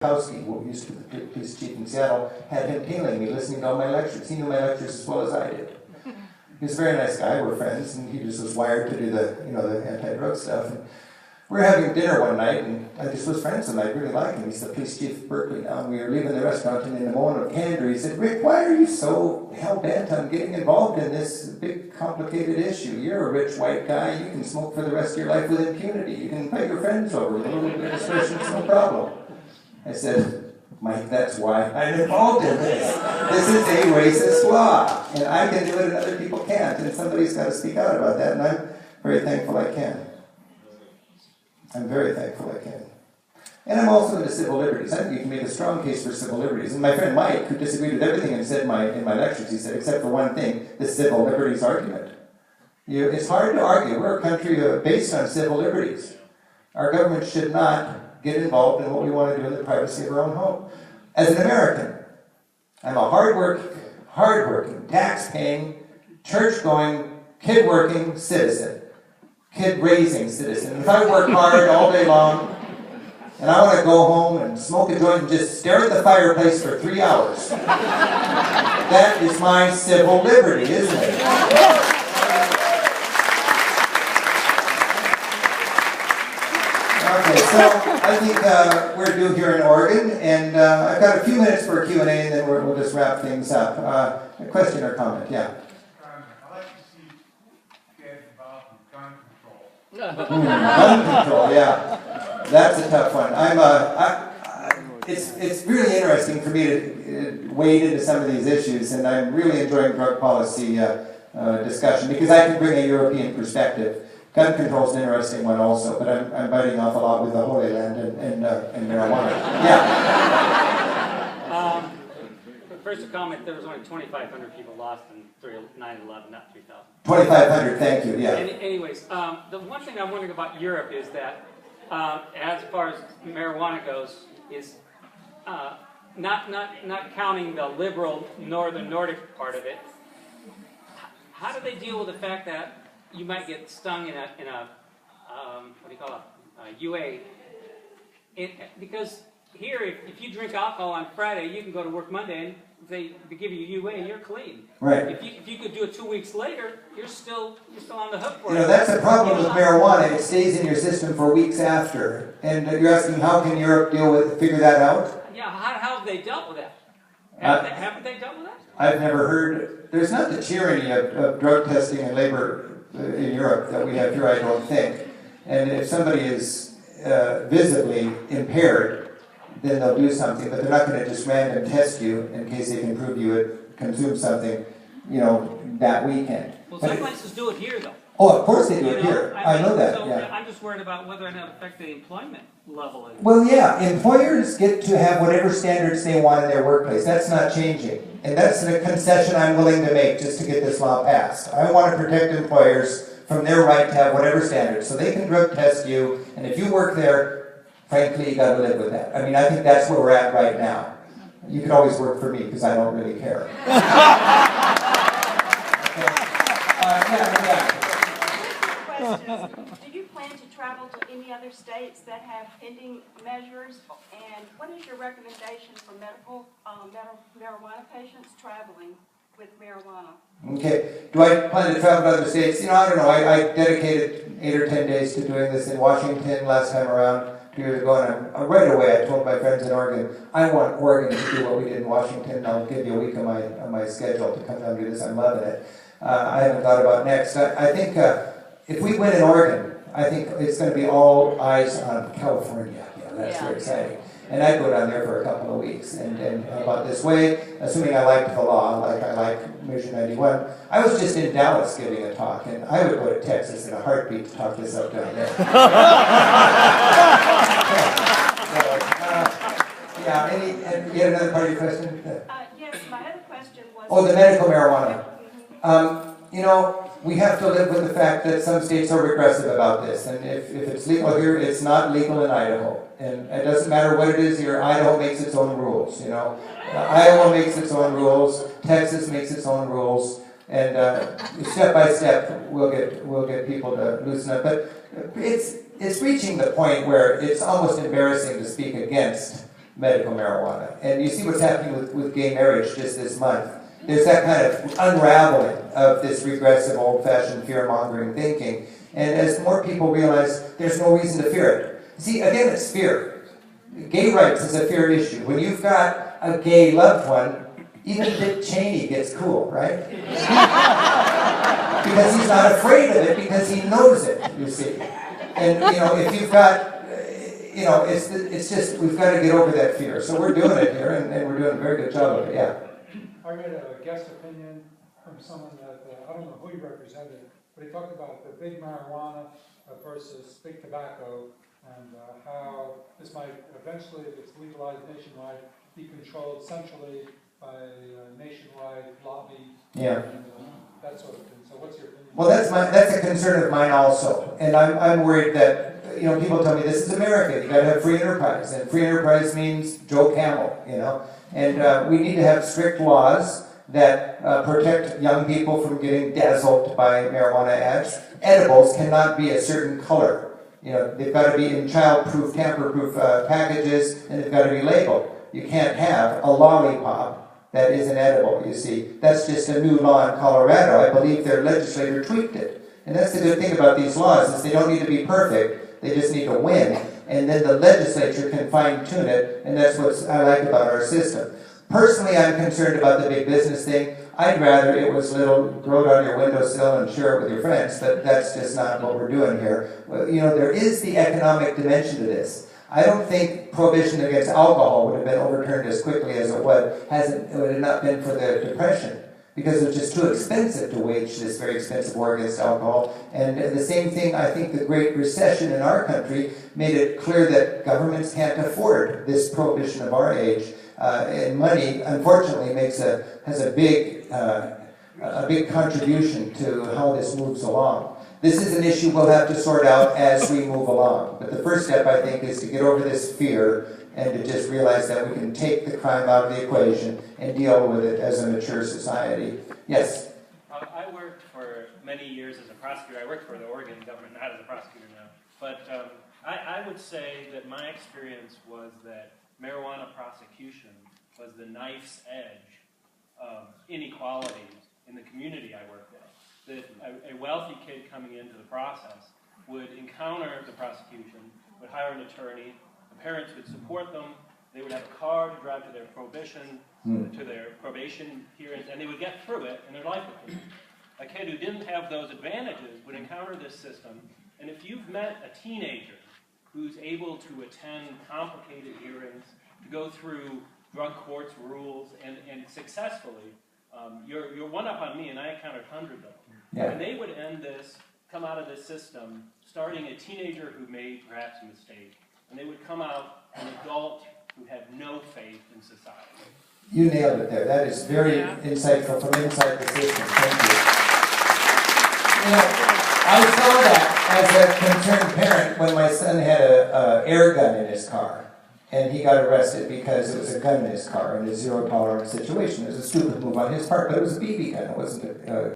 who used to be the police chief in Seattle, had him tailing me, listening to all my lectures. He knew my lectures as well as I did. He was a very nice guy. We're friends, and he just was wired to do the anti-drug stuff. And we were having dinner one night, and I just was friends with him. I really liked him. He's the police chief of Berkeley now, and we were leaving the restaurant, and in a moment of candor, he said, "Rick, why are you so hell-bent on getting involved in this big, complicated issue? You're a rich white guy. You can smoke for the rest of your life with impunity. You can invite your friends over with a little bit of discretion, it's no problem." I said, "Mike, that's why I'm involved in this. This is a racist law, and I can do it and other people can't, and somebody's got to speak out about that, and I'm very thankful I can. I'm very thankful I can. And I'm also into civil liberties. I think you can make a strong case for civil liberties. And my friend Mike, who disagreed with everything I said in my lectures, he said, except for one thing, the civil liberties argument. It's hard to argue. We're a country based on civil liberties. Our government should not get involved in what we want to do in the privacy of our own home. As an American, I'm a hard-working, tax-paying, church-going, kid-working citizen. Kid-raising citizen. If I work hard all day long, and I want to go home and smoke a joint and just stare at the fireplace for 3 hours, that is my civil liberty, isn't it? Okay, so I think we're due here in Oregon, and I've got a few minutes for a Q&A, and then we'll just wrap things up. A question or comment? Yeah. I'd like to see kids involved in gun control. Gun control, yeah. That's a tough one. It's really interesting for me to wade into some of these issues, and I'm really enjoying drug policy discussion because I can bring a European perspective. Gun control is an interesting one also, but I'm biting off a lot with the Holy Land and marijuana. Yeah. First a comment, there was only 2,500 people lost in 9/11, not 3,000. 2,500, thank you, yeah. Anyways, the one thing I'm wondering about Europe is that as far as marijuana goes, is not counting the liberal northern Nordic part of it, how do they deal with the fact that you might get stung in a what do you call it, UA? Because here, if you drink alcohol on Friday, you can go to work Monday, and if they give you UA, you're clean. Right. If you could do it 2 weeks later, you're still on the hook for it. You know, that's a problem with marijuana. It stays in your system for weeks after. And you're asking, how can Europe figure that out? Yeah, how have they dealt with that? Haven't they dealt with that? I've never heard. There's not the tyranny of drug testing and labor in Europe that we have here, I don't think. And if somebody is visibly impaired, then they'll do something, but they're not going to just random test you in case they can prove you had consumed something, that weekend. Well, some places do it here, though. Oh, of course they do it here. I know that, so yeah. I'm just worried about whether or not it affects the employment level. Well, yeah, employers get to have whatever standards they want in their workplace. That's not changing. And that's a concession I'm willing to make just to get this law passed. I want to protect employers from their right to have whatever standards. So they can drug test you, and if you work there, frankly, you got to live with that. I mean, I think that's where we're at right now. You can always work for me because I don't really care. Do you plan to travel to any other states that have pending measures? And what is your recommendation for medical marijuana patients traveling with marijuana? Okay. Do I plan to travel to other states? I don't know. I dedicated 8 or 10 days to doing this in Washington last time around. 2 years ago, and right away I told my friends in Oregon, I want Oregon to do what we did in Washington. I'll give you a week of my schedule to come down and do this. I'm loving it. I haven't thought about next. I think if we win in Oregon, I think it's going to be all eyes on California. Yeah, that's very exciting. And I'd go down there for a couple of weeks. And about this way, assuming I liked the law, like I like Mission 91, I was just in Dallas giving a talk, and I would go to Texas in a heartbeat to talk this up down there. You had another part of your question? Yes, my other question was... Oh, the medical marijuana. We have to live with the fact that some states are regressive about this. And if it's legal here, it's not legal in Idaho. And it doesn't matter what it is here, Idaho makes its own rules, Iowa makes its own rules, Texas makes its own rules, and step by step we'll get people to loosen up. But it's reaching the point where it's almost embarrassing to speak against medical marijuana. And you see what's happening with gay marriage just this month. There's that kind of unraveling of this regressive, old-fashioned, fear-mongering thinking. And as more people realize there's no reason to fear it. See, again, it's fear. Gay rights is a fear issue. When you've got a gay loved one, even Dick Cheney gets cool, right? Because he's not afraid of it, because he knows it, you see. And, if you've got, it's just, we've got to get over that fear. So we're doing it here, and we're doing a very good job of it, yeah. I read a guest opinion from someone that, I don't know who he represented, but he talked about the big marijuana versus big tobacco, and how this might eventually, if it's legalized nationwide, be controlled centrally by a nationwide lobby, Yeah. And that sort of thing. So what's your opinion? Well, that's a concern of mine also, and I'm worried that people tell me this is America. You got to have free enterprise, and free enterprise means Joe Camel, and we need to have strict laws that protect young people from getting dazzled by marijuana ads. Edibles cannot be a certain color. They've got to be in child-proof, tamper-proof packages, and they've got to be labeled. You can't have a lollipop that isn't edible, you see. That's just a new law in Colorado. I believe their legislator tweaked it. And that's the good thing about these laws, is they don't need to be perfect. They just need to win. And then the legislature can fine-tune it, and that's what I like about our system. Personally, I'm concerned about the big business thing. I'd rather it was little, grow it on your windowsill and share it with your friends, but that's just not what we're doing here. There is the economic dimension to this. I don't think prohibition against alcohol would have been overturned as quickly as it would had it not been for the Depression, because it was just too expensive to wage this very expensive war against alcohol. And the same thing, I think the Great Recession in our country made it clear that governments can't afford this prohibition of our age. And money, unfortunately, has a big contribution to how this moves along. This is an issue we'll have to sort out as we move along. But the first step, I think, is to get over this fear and to just realize that we can take the crime out of the equation and deal with it as a mature society. Yes? I worked for many years as a prosecutor. I worked for the Oregon government, not as a prosecutor now. But I would say that my experience was that marijuana prosecution was the knife's edge of inequalities in the community I worked in. That a wealthy kid coming into the process would encounter the prosecution, would hire an attorney, the parents would support them, they would have a car to drive to their probation hearings, and they would get through it, and their life would continue. A kid who didn't have those advantages would encounter this system, and if you've met a teenager who's able to attend complicated hearings, to go through drug court's rules, and successfully, you're one up on me, and I encountered hundreds of them. Yeah. And they would come out of this system, starting a teenager who made perhaps a mistake, and they would come out an adult who had no faith in society. You nailed it there. That is very insightful from inside the system. Thank you. I saw that as a concerned parent when my son had an air gun in his car. And he got arrested because it was a gun in his car in a zero-tolerance situation. It was a stupid move on his part, but it was a BB gun. It wasn't a